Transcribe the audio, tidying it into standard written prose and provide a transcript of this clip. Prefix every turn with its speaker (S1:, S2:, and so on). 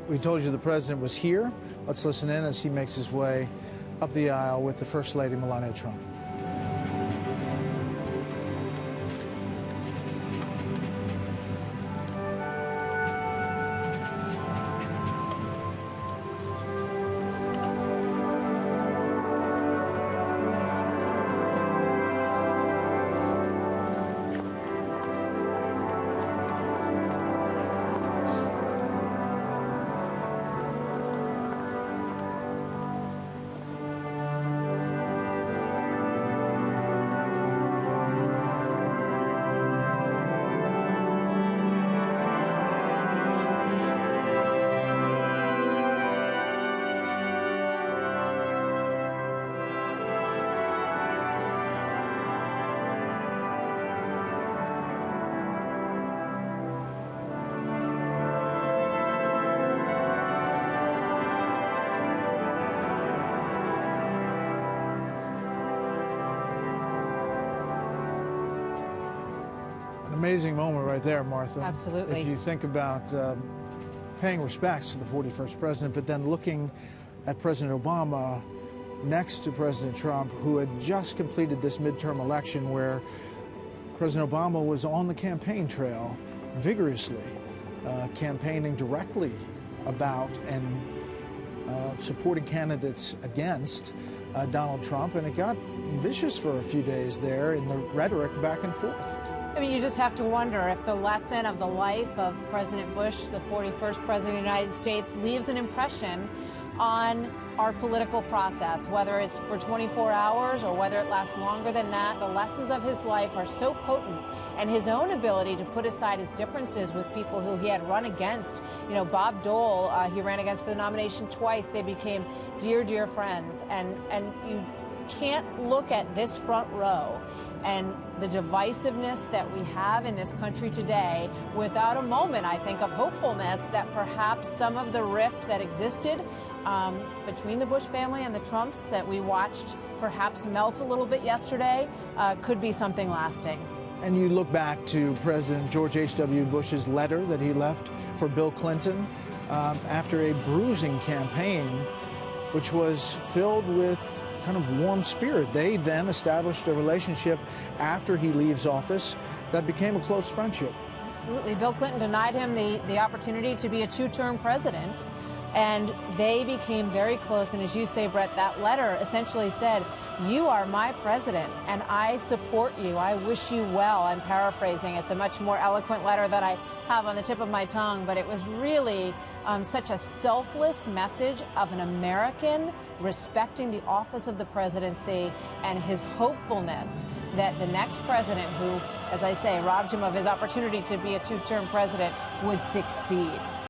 S1: We told you the president was here. Let's listen in as he makes his way up the aisle with the First Lady, Melania Trump. Amazing moment right there, Martha.
S2: Absolutely.
S1: If you think about paying respects to the 41st president, but then looking at President Obama next to President Trump, who had just completed this midterm election where President Obama was on the campaign trail vigorously, campaigning directly about and supporting candidates against Donald Trump, and it got vicious for a few days there in the rhetoric back and forth.
S2: I mean, you just have to wonder if the lesson of the life of President Bush, the 41st President of the United States, leaves an impression on our political process, whether it's for 24 hours or whether it lasts longer than that. The lessons of his life are so potent, and his own ability to put aside his differences with people who he had run against. You know, Bob Dole, he ran against for the nomination twice. They became dear, dear friends, and you can't look at this front row and the divisiveness that we have in this country today without a moment, I think, of hopefulness that perhaps some of the rift that existed between the Bush family and the Trumps that we watched perhaps melt a little bit yesterday could be something lasting.
S1: And you look back to President George H.W. Bush's letter that he left for Bill Clinton after a bruising campaign, which was filled with kind of warm spirit. They then established a relationship after he leaves office that became a close friendship.
S2: Absolutely. Bill Clinton denied him the opportunity to be a two-term president, and they became very close. And as you say, Brett, that letter essentially said, you are my president, and I support you. I wish you well. I'm paraphrasing. It's a much more eloquent letter that I have on the tip of my tongue, but it was really such a selfless message of an American respecting the office of the presidency and his hopefulness that the next president who, as I say, robbed him of his opportunity to be a two-term president would succeed.